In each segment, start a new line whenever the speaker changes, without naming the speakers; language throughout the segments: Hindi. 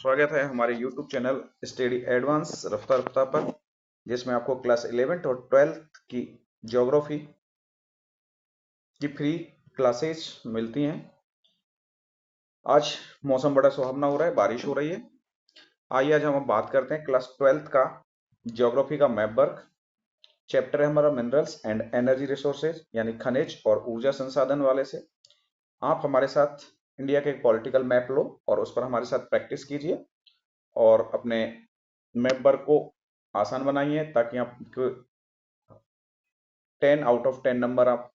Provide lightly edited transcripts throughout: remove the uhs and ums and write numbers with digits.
स्वागत है हमारे YouTube चैनल स्टडी एडवांस रफ्ता रफ्ता पर, जिसमें आपको क्लास 11th और 12th की ज्योग्राफी की फ्री क्लासेस मिलती हैं। आज मौसम बड़ा सुहावना हो रहा है, बारिश हो रही है। आइए आज हम बात करते हैं क्लास 12th का ज्योग्राफी का मैप वर्क। चैप्टर है हमारा मिनरल्स एंड एनर्जी रिसोर्सेज, यानी खनिज और ऊर्जा संसाधन वाले से। आप हमारे साथ इंडिया के एक पॉलिटिकल मैप लो और उस पर हमारे साथ प्रैक्टिस कीजिए और अपने मैप वर्क को आसान बनाइए ताकि आप 10 आउट ऑफ 10 नंबर आप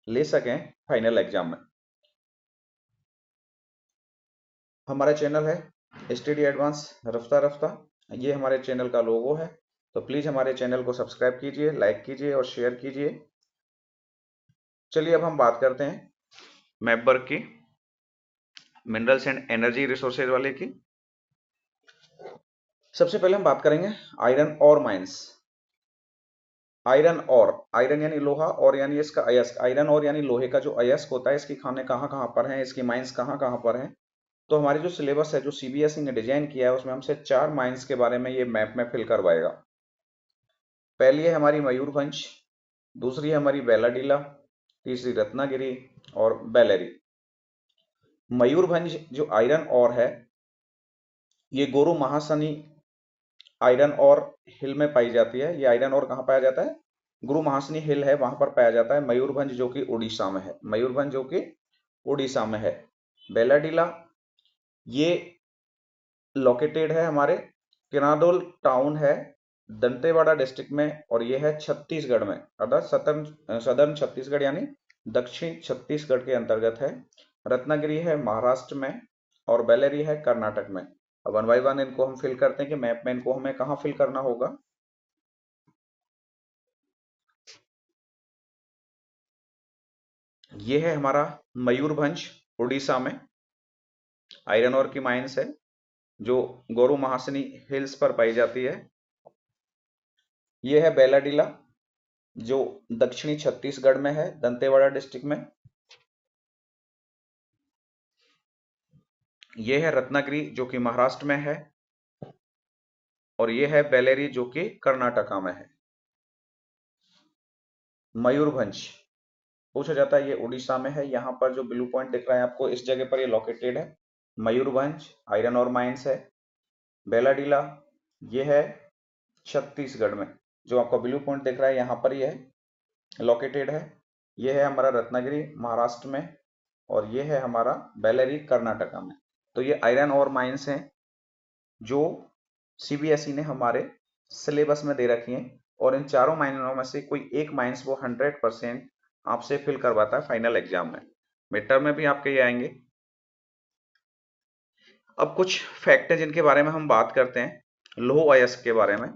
ले सकें फाइनल एग्जाम में। हमारा चैनल है स्टडी एडवांस रफ्ता रफ्ता, ये हमारे चैनल का लोगो है। तो प्लीज हमारे चैनल को सब्सक्राइब कीजिए, लाइक कीजिए और शेयर कीजिए। चलिए अब हम बात करते हैं मैप वर्क की, मिनरल्स एंड एनर्जी रिसोर्सेज वाले की। सबसे पहले हम बात करेंगे आयरन और माइंस। आयरन और, आयरन यानी लोहा और यानी इसका अयस्क। आयरन और यानी लोहे का जो अयस्क होता है, इसकी खाने कहाँ कहाँ पर हैं, इसकी माइंस कहाँ कहाँ पर हैं। तो हमारी जो सिलेबस है, जो सीबीएसई ने डिजाइन किया है, उसमें हमसे 4 माइंस के बारे में ये मैप में फिल करवाएगा। पहली है हमारी मयूरभंज, दूसरी है हमारी बेलाडीला, तीसरी रत्नागिरी और बेलेरी। मयूरभंज जो आयरन और है, ये गोरु महासनी आयरन और हिल में पाई जाती है। ये आयरन और कहाँ पाया जाता है? गुरु महासनी हिल है, वहां पर पाया जाता है। मयूरभंज जो कि उड़ीसा में है, मयूरभंज जो कि उड़ीसा में है। बेलाडीला ये लोकेटेड है हमारे किनाडोल टाउन है, दंतेवाड़ा डिस्ट्रिक्ट में, और ये है छत्तीसगढ़ में, अर्थात सदर्न छत्तीसगढ़ यानी दक्षिण छत्तीसगढ़ के अंतर्गत है। रत्नागिरी है महाराष्ट्र में और बेलेरी है कर्नाटक में। अब वन बाई वन इनको हम फिल करते हैं कि मैप में इनको हमें कहाँ फिल करना होगा। ये है हमारा मयूरभंज उड़ीसा में, आयरन और की माइंस है जो गोरु महासनी हिल्स पर पाई जाती है। ये है बेलाडीला जो दक्षिणी छत्तीसगढ़ में है, दंतेवाड़ा डिस्ट्रिक्ट में। ये है रत्नागिरी जो कि महाराष्ट्र में है, और ये है बेलेरी जो कि कर्नाटका में है। मयूरभंज पूछा जाता है, ये उड़ीसा में है। यहाँ पर जो ब्लू पॉइंट दिख रहा है आपको, इस जगह पर ये लोकेटेड है। मयूरभंज आयरन और माइंस है। बेलाडीला ये है छत्तीसगढ़ में, जो आपका ब्लू पॉइंट दिख रहा है यहाँ पर ये है लोकेटेड है। ये है हमारा रत्नागिरी महाराष्ट्र में, और ये है हमारा बेलेरी कर्नाटका में। तो ये आयरन और माइंस हैं जो सीबीएसई ने हमारे सिलेबस में दे रखी हैं, और इन चारों माइनरों में से कोई एक माइंस वो 100% आपसे फिल करवाता है फाइनल एग्जाम में। मिड टर्म में भी आपके ये आएंगे। अब कुछ फैक्ट है जिनके बारे में हम बात करते हैं। लौह अयस्क के बारे में।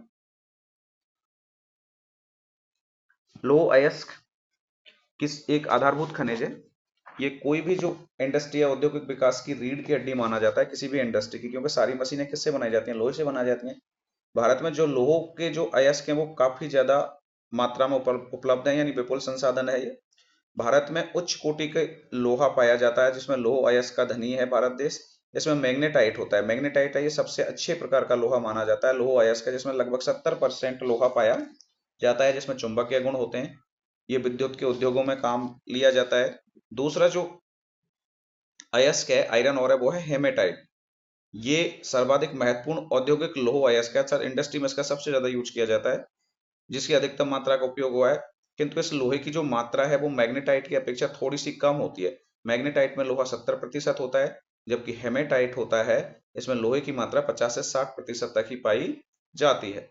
लौह अयस्क किस एक आधारभूत खनिज है। ये कोई भी जो इंडस्ट्री या औद्योगिक विकास की रीढ़ की हड्डी माना जाता है किसी भी इंडस्ट्री की, क्योंकि सारी मशीनें किससे बनाई जाती हैं? लोहे से बनाई जाती हैं। भारत में जो लोहों के जो अयस्क हैं वो काफी ज्यादा मात्रा में उपलब्ध है, यानी विपुल संसाधन है ये। भारत में उच्च कोटि के लोहा पाया जाता है, जिसमें लोह अयस्क का धनी है भारत देश। इसमें मैग्नेटाइट होता है, मैग्नेटाइट है ये सबसे अच्छे प्रकार का लोहा माना जाता है। लोह अयस्क है जिसमें लगभग 70% लोहा पाया जाता है, जिसमें चुंबकीय गुण होते हैं। ये विद्युत के उद्योगों में काम लिया जाता है। दूसरा जो अयस्क है आयरन और है, वो है हेमेटाइट। ये सर्वाधिक महत्वपूर्ण औद्योगिक लौह अयस्क है, सर इंडस्ट्री में इसका सबसे ज्यादा यूज किया जाता है, जिसकी अधिकतम मात्रा का उपयोग हुआ है। किंतु इस लोहे की जो मात्रा है वो मैग्नेटाइट की अपेक्षा थोड़ी सी कम होती है। मैग्नेटाइट में लोहा 70% होता है, जबकि हेमेटाइट होता है, इसमें लोहे की मात्रा 50 से 60% तक ही पाई जाती है।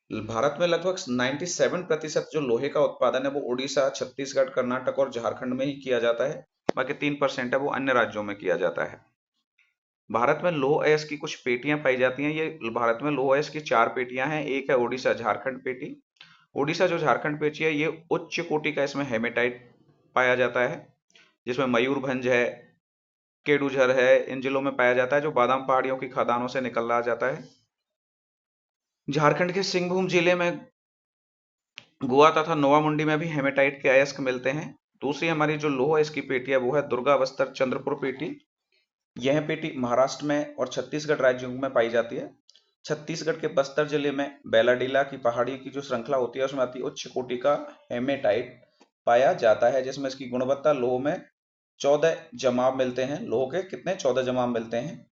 भारत में लगभग 97% जो लोहे का उत्पादन है वो उड़ीसा, छत्तीसगढ़, कर्नाटक और झारखंड में ही किया जाता है। बाकी 3% है वो अन्य राज्यों में किया जाता है। भारत में लौह अयस्क की कुछ पेटियां पाई जाती हैं। ये भारत में लौह अयस्क की 4 पेटियां हैं। एक है उड़ीसा झारखंड पेटी। उड़ीसा जो झारखंड पेटी है, ये उच्च कोटि का इसमें हेमेटाइट पाया जाता है, जिसमें मयूरभंज है, केडूझर है, इन जिलों में पाया जाता है, जो बादाम पहाड़ियों की खदानों से निकल रहा जाता है। झारखंड के सिंहभूम जिले में गोवा तथा नोवामुंडी में भी हेमेटाइट के अयस्क मिलते हैं। दूसरी हमारी जो लौह अयस्क की पेटी है वो है दुर्गा बस्तर चंद्रपुर पेटी। यह पेटी महाराष्ट्र में और छत्तीसगढ़ राज्यों में पाई जाती है। छत्तीसगढ़ के बस्तर जिले में बैलाडीला की पहाड़ी की जो श्रृंखला होती है उसमें अति उच्च कोटि का हेमेटाइट पाया जाता है, जिसमें इसकी गुणवत्ता लोह में 14 जमाव मिलते हैं। लोह के कितने 14 जमाव मिलते हैं।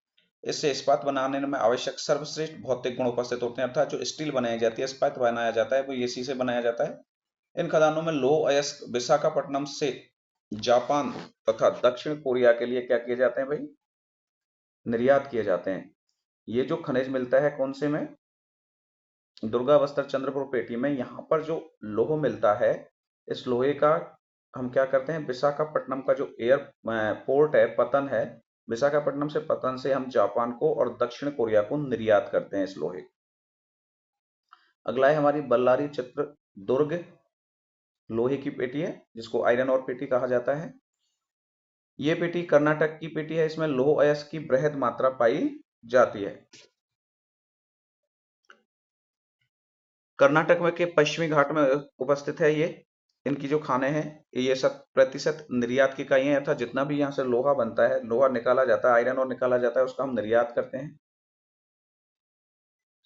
इससे इस्पात बनाने में आवश्यक सर्वश्रेष्ठ भौतिक गुण उपस्थित होते हैं, अर्थात जो स्टील बनाई जाती है, इस्पात बनाया जाता है, वो इसी से बनाया जाता है। इन खदानों में लौह अयस्क विशाखापट्टनम से जापान तथा दक्षिण कोरिया के लिए क्या किए जाते हैं भाई, निर्यात किए जाते हैं। ये जो खनिज मिलता है कौन से में, दुर्गा बस्तर चंद्रपुर पेटी में। यहाँ पर जो लोह मिलता है, इस लोहे का हम क्या करते हैं, विशाखापट्टनम का जो एयर पोर्ट है, पतन है, विशाखापट्टनम से पतन से हम जापान को और दक्षिण कोरिया को निर्यात करते हैं इस लोहे। अगला है हमारी बल्लारी चित्रदुर्ग लोहे की पेटी है, जिसको आयरन और पेटी कहा जाता है। ये पेटी कर्नाटक की पेटी है, इसमें लौह अयस्क की बृहद मात्रा पाई जाती है। कर्नाटक में के पश्चिमी घाट में उपस्थित है ये। इनकी जो खाने हैं ये 100% निर्यात की इकाइयां हैं, अर्थात जितना भी यहाँ से लोहा बनता है, लोहा निकाला जाता है, आयरन और निकाला जाता है, उसका हम निर्यात करते हैं।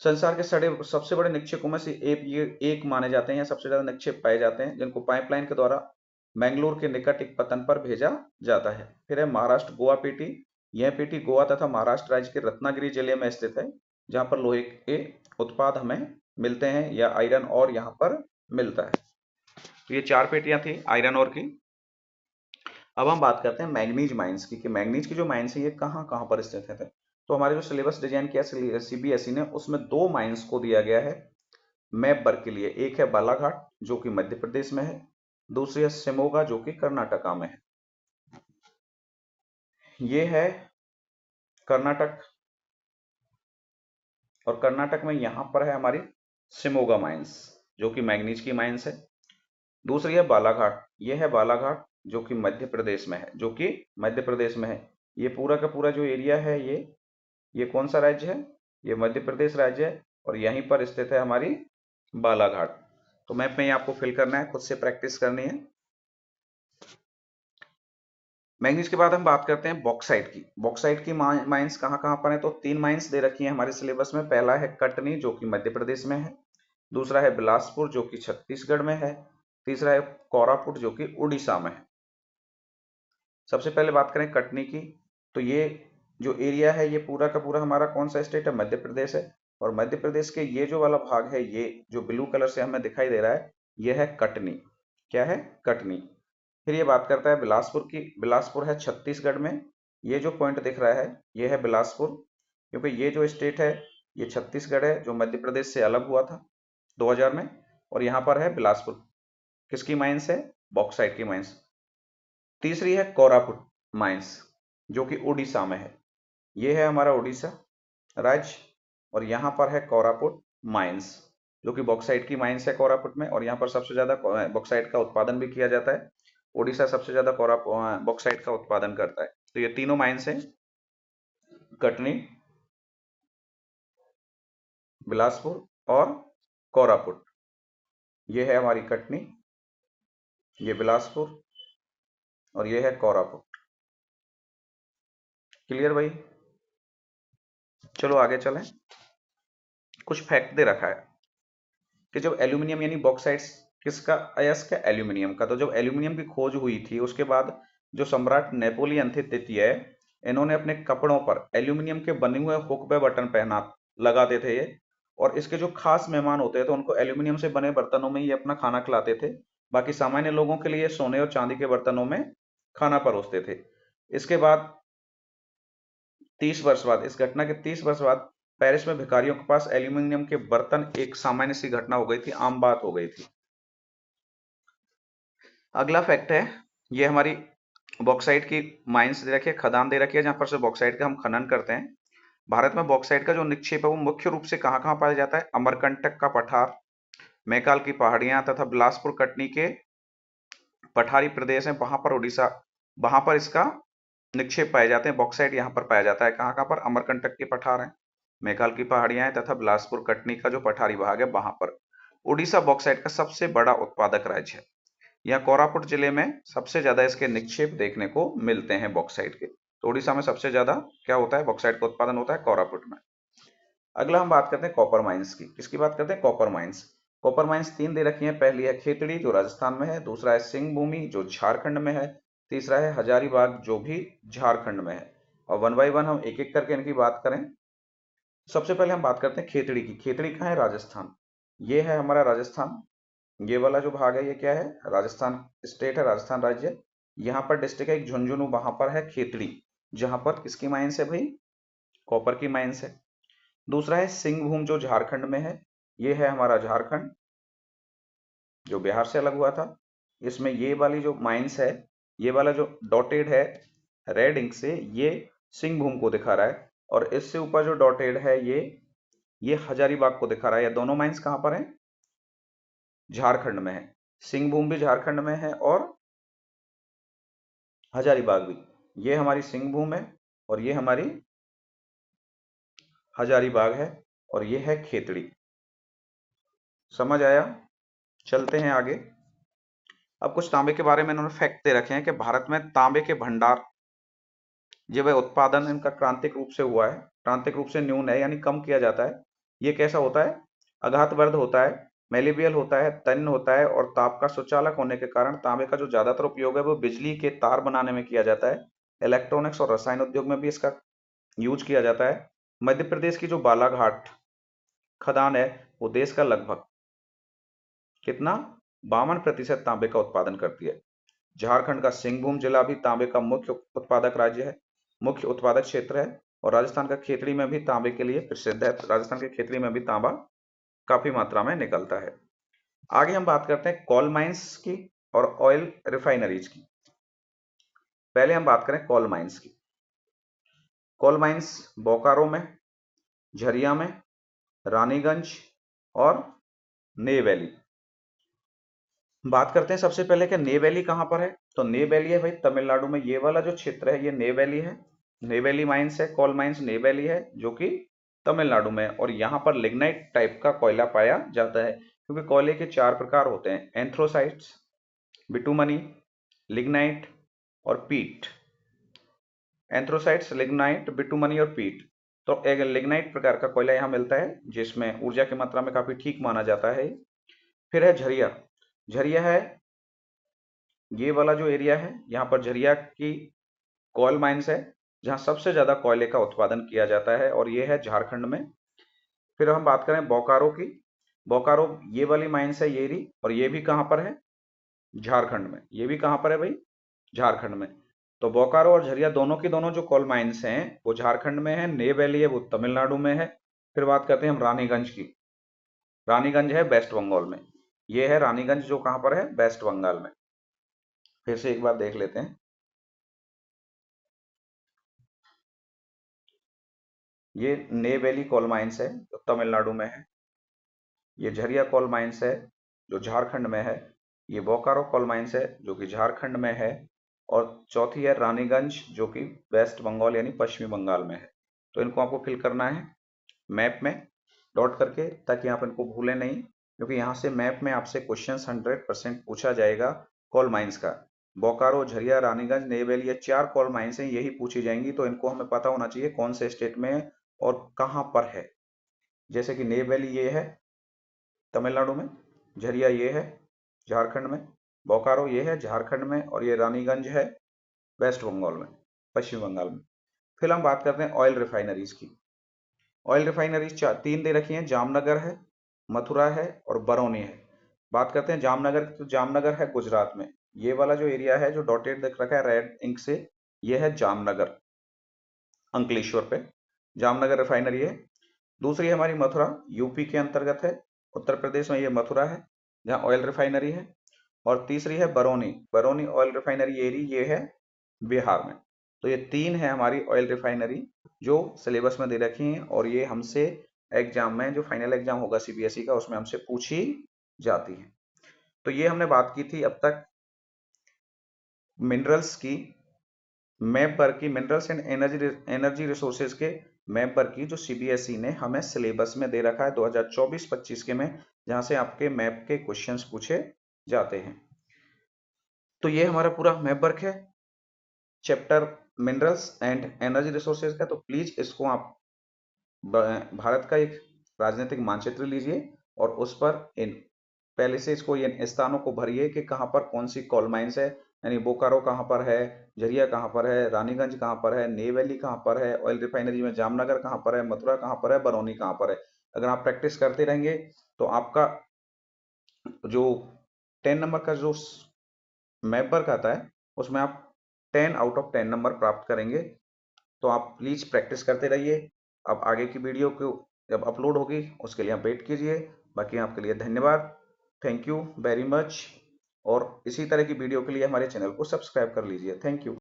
संसार के सबसे बड़े निक्षेपों में से एक माने जाते हैं, या सबसे ज्यादा निक्षेप पाए जाते हैं, जिनको पाइपलाइन के द्वारा मैंगलोर के निकट एक पतन पर भेजा जाता है। फिर है महाराष्ट्र गोवा पेटी। यह पेटी गोवा तथा महाराष्ट्र राज्य के रत्नागिरी जिले में स्थित है, जहां पर लोहे के उत्पाद हमें मिलते हैं, या आयरन और यहाँ पर मिलता है। तो ये 4 पेटियां थी आयरन और की। अब हम बात करते हैं मैग्नीज माइंस की, कि मैग्नीज की जो माइंस है ये कहाँ कहाँ पर स्थित है। तो हमारे जो सिलेबस डिजाइन किया सीबीएसई ने, उसमें 2 माइंस को दिया गया है मैप वर्क के लिए। एक है बालाघाट जो कि मध्य प्रदेश में है, दूसरी है शिमोगा जो कि कर्नाटका में है। ये है कर्नाटक, और कर्नाटक में यहां पर है हमारी शिमोगा माइंस जो कि मैग्नीज की माइंस है। दूसरी है बालाघाट, ये है बालाघाट जो कि मध्य प्रदेश में है, जो कि मध्य प्रदेश में है। ये पूरा का पूरा जो एरिया है ये कौन सा राज्य है, ये मध्य प्रदेश राज्य है, और यहीं पर स्थित है हमारी बालाघाट। तो मैप में ये आपको फिल करना है, खुद से प्रैक्टिस करनी है। मैग्नीज के बाद हम बात करते हैं बॉक्साइट की। बॉक्साइट की माइंस कहाँ कहाँ पर है, तो 3 माइंस दे रखी है हमारे सिलेबस में। पहला है कटनी जो कि मध्य प्रदेश में है, दूसरा है बिलासपुर जो कि छत्तीसगढ़ में है, तीसरा है कोरापुट जो कि उड़ीसा में है। सबसे पहले बात करें कटनी की, तो ये जो एरिया है ये पूरा का पूरा हमारा कौन सा स्टेट है, मध्य प्रदेश है। और मध्य प्रदेश के ये जो वाला भाग है, ये जो ब्लू कलर से हमें दिखाई दे रहा है, ये है कटनी। क्या है, कटनी। फिर ये बात करता है बिलासपुर की। बिलासपुर है छत्तीसगढ़ में। ये जो पॉइंट दिख रहा है ये है बिलासपुर, क्योंकि ये जो स्टेट है ये छत्तीसगढ़ है जो मध्य प्रदेश से अलग हुआ था 2000 में, और यहाँ पर है बिलासपुर। किसकी माइंस है, बॉक्साइट की माइंस। तीसरी है कोरापुट माइंस जो कि उड़ीसा में है। ये है हमारा उड़ीसा राज्य, और यहाँ पर है कोरापुट माइंस जो कि बॉक्साइट की माइंस है कोरापुट में, और यहाँ पर सबसे ज्यादा बॉक्साइट का उत्पादन भी किया जाता है। उड़ीसा सबसे ज्यादा बॉक्साइट का उत्पादन करता है। तो ये तीनों माइंस हैं, कटनी, बिलासपुर और कोरापुट। ये है हमारी कटनी, ये बिलासपुर, और ये है कोरापुट। क्लियर भाई। चलो आगे चलें। कुछ फैक्ट दे रखा है कि जब एल्यूमिनियम यानी बॉक्साइट्स किसका अयस्क है, एल्यूमिनियम का। तो जब एल्यूमिनियम की खोज हुई थी उसके बाद जो सम्राट नेपोलियन थे तृतीय, इन्होंने अपने कपड़ों पर एल्यूमिनियम के बने हुए हुक पे बटन पहना लगाते थे ये, और इसके जो खास मेहमान होते थे तो उनको एल्यूमिनियम से बने बर्तनों में ही अपना खाना खिलाते थे। बाकी सामान्य लोगों के लिए सोने और चांदी के बर्तनों में खाना परोसते थे। इसके बाद 30 वर्ष बाद, इस घटना के 30 वर्ष बाद पेरिस में भिखारियों के पास एल्यूमिनियम के बर्तन एक सामान्य सी घटना हो गई थी, आम बात हो गई थी। अगला फैक्ट है, ये हमारी बॉक्साइट की माइंस दे रखी है, खदान दे रखी है, जहां पर से बॉक्साइट का हम खनन करते हैं। भारत में बॉक्साइट का जो निक्षेप है वो मुख्य रूप से कहाँ कहाँ पाया जाता है, अमरकंटक का पठार, मैकाल की पहाड़ियां तथा बिलासपुर कटनी के पठारी प्रदेश है, वहां पर उड़ीसा, वहां पर इसका निक्षेप पाए जाते हैं। बॉक्साइट यहाँ पर पाया जाता है कहाँ कहाँ पर, अमरकंटक के पठार हैं, मैकाल की पहाड़ियां हैं, तथा बिलासपुर कटनी का जो पठारी भाग है वहां पर। उड़ीसा बॉक्साइट का सबसे बड़ा उत्पादक राज्य है। यहाँ कोरापुट जिले में सबसे ज्यादा इसके निक्षेप देखने को मिलते हैं बॉक्साइट के। तो उड़ीसा में सबसे ज्यादा क्या होता है, बॉक्साइट का उत्पादन होता है कोरापुट में। अगला हम बात करते हैं कॉपर माइंस की। किसकी बात करते हैं, कॉपर माइंस। कॉपर माइंस 3 दे रखी है। पहली है खेतड़ी जो राजस्थान में है, दूसरा है सिंह भूमि जो झारखंड में है, तीसरा है हजारीबाग जो भी झारखंड में है। और वन बाई वन हम एक एक करके इनकी बात करें। सबसे पहले हम बात करते हैं खेतड़ी की। खेतड़ी कहाँ है, राजस्थान। ये है हमारा राजस्थान। ये वाला जो भाग है ये क्या है, राजस्थान स्टेट है, राजस्थान राज्य। यहाँ पर डिस्ट्रिक्ट है एक झुंझुनू, वहां पर है खेतड़ी, जहां पर किसकी माइंस है भाई, कॉपर की माइंस है। दूसरा है सिंहभूम जो झारखंड में है। ये है हमारा झारखंड जो बिहार से अलग हुआ था। इसमें ये वाली जो माइंस है, ये वाला जो डॉटेड है रेड इंक से, ये सिंहभूम को दिखा रहा है। और इससे ऊपर जो डॉटेड है ये हजारीबाग को दिखा रहा है। ये दोनों माइंस कहां पर है, झारखंड में है। सिंहभूम भी झारखंड में है और हजारीबाग भी। ये हमारी सिंहभूम है और ये हमारी हजारीबाग है और ये है खेतड़ी। समझ आया। चलते हैं आगे। अब कुछ तांबे के बारे में इन्होंने फैक्ट दे रखे हैं कि भारत में तांबे के भंडार जो वह उत्पादन इनका क्रांतिक रूप से हुआ है, क्रांतिक रूप से न्यून है यानी कम किया जाता है। ये कैसा होता है, अघातवर्ध होता है, मेलिबियल होता है, तन्य होता है और ताप का सुचालक होने के कारण तांबे का जो ज्यादातर उपयोग है वो बिजली के तार बनाने में किया जाता है। इलेक्ट्रॉनिक्स और रसायन उद्योग में भी इसका यूज किया जाता है। मध्य प्रदेश की जो बालाघाट खदान है वो देश का लगभग कितना 52% तांबे का उत्पादन करती है। झारखंड का सिंहभूम जिला भी तांबे का मुख्य उत्पादक राज्य है, मुख्य उत्पादक क्षेत्र है। और राजस्थान का खेतड़ी में भी तांबे के लिए प्रसिद्ध है। राजस्थान के खेतड़ी में भी तांबा काफी मात्रा में निकलता है। आगे हम बात करते हैं कोल माइंस की और ऑयल रिफाइनरीज की। पहले हम बात करें कोल माइंस की। कोल माइंस बोकारो में, झरिया में, रानीगंज और ने वैली। बात करते हैं सबसे पहले कि ने वैली कहां पर है। तो ने वैली है भाई तमिलनाडु में। ये वाला जो क्षेत्र है ये ने वैली है, ने वैली माइंस है, कोल माइंस ने वैली है जो कि तमिलनाडु में है। और यहाँ पर लिग्नाइट टाइप का कोयला पाया जाता है, क्योंकि कोयले के 4 प्रकार होते हैं, एंथ्रोसाइट्स, बिटुमनी, लिग्नाइट और पीट। एंथ्रोसाइट्स, लिग्नाइट, बिटुमनी और पीट। तो एक लिग्नाइट प्रकार का कोयला यहाँ मिलता है जिसमें ऊर्जा की मात्रा में काफी ठीक माना जाता है। फिर है झरिया। झरिया है ये वाला जो एरिया है, यहाँ पर झरिया की कोयल माइंस है जहाँ सबसे ज्यादा कोयले का उत्पादन किया जाता है और ये है झारखंड में। फिर हम बात करें बोकारो की। बोकारो ये वाली माइंस है येरी, और ये भी कहाँ पर है, झारखंड में। ये भी कहाँ पर है भाई, झारखंड में। तो बोकारो और झरिया दोनों की दोनों जो कोल माइंस हैं वो झारखंड में है। ने वैली है वो तमिलनाडु में है। फिर बात करते हैं हम रानीगंज की। रानीगंज है वेस्ट बंगाल में। ये है रानीगंज जो कहाँ पर है, वेस्ट बंगाल में। फिर से एक बार देख लेते हैं। ये ने वैली कोल माइंस है जो तमिलनाडु में है। ये झरिया कोल माइंस है जो झारखंड में है। ये बोकारो कोल माइंस है जो कि झारखंड में है। और चौथी है रानीगंज जो कि वेस्ट बंगाल यानी पश्चिमी बंगाल में है। तो इनको आपको फिल करना है मैप में डॉट करके, ताकि आप इनको भूलें नहीं, क्योंकि यहाँ से मैप में आपसे क्वेश्चन 100% पूछा जाएगा कोल माइंस का। बोकारो, झरिया, रानीगंज, नेवैली, ये 4 कोल माइंस हैं, यही पूछी जाएंगी। तो इनको हमें पता होना चाहिए कौन से स्टेट में है और कहाँ पर है। जैसे कि नेवैली ये है तमिलनाडु में, झरिया ये है झारखंड में, बोकारो ये है झारखंड में, और ये रानीगंज है वेस्ट बंगाल में, पश्चिम बंगाल में। फिर हम बात करते हैं ऑयल रिफाइनरीज की। ऑयल रिफाइनरीज 3 दे रखी हैं, जामनगर है, मथुरा है और बरौनी है। बात करते हैं जामनगर की। तो जामनगर है गुजरात में। ये वाला जो एरिया है जो डॉटेड दिख रखा है रेड इंक से, ये है जामनगर, अंकलेश्वर पे जामनगर रिफाइनरी है। दूसरी हमारी मथुरा, यूपी के अंतर्गत है, उत्तर प्रदेश में ये मथुरा है जहाँ ऑयल रिफाइनरी है। और तीसरी है बरौनी, बरौनी ऑयल रिफाइनरी एरी, ये है बिहार में। तो ये 3 है हमारी ऑयल रिफाइनरी जो सिलेबस में दे रखी हैं, और ये हमसे एग्जाम में जो फाइनल एग्जाम होगा सीबीएसई का उसमें हमसे पूछी जाती है। तो ये हमने बात की थी अब तक मिनरल्स की मैप पर की, मिनरल्स एंड एनर्जी रिसोर्सेज के मैप पर की, जो सीबीएसई ने हमें सिलेबस में दे रखा है 2024-25 के में, जहां से आपके मैप के क्वेश्चंस पूछे जाते हैं। तो ये हमारा पूरा मैप वर्क है। Chapter minerals and energy resources का, तो प्लीज इसको आप भारत का एक राजनीतिक मानचित्र लीजिए और उस पर इन पहले से इसको इन स्थानों को भरिए कि कहाँ पर कौन सी कोल माइंस है, यानी बोकारो कहाँ पर है, झरिया कहाँ पर है, रानीगंज कहाँ पर है, न्यू वैली कहाँ पर है, ऑयल रिफाइनरी में जामनगर कहाँ पर है, मथुरा कहाँ पर है, बरौनी कहाँ पर है। अगर आप प्रैक्टिस करते रहेंगे तो आपका जो 10 नंबर का जो मैप वर्क आता है उसमें आप 10 आउट ऑफ 10 नंबर प्राप्त करेंगे। तो आप प्लीज प्रैक्टिस करते रहिए। अब आगे की वीडियो को जब अपलोड होगी उसके लिए आप वेट कीजिए। बाकी आपके लिए धन्यवाद, थैंक यू वेरी मच। और इसी तरह की वीडियो के लिए हमारे चैनल को सब्सक्राइब कर लीजिए। Thank you.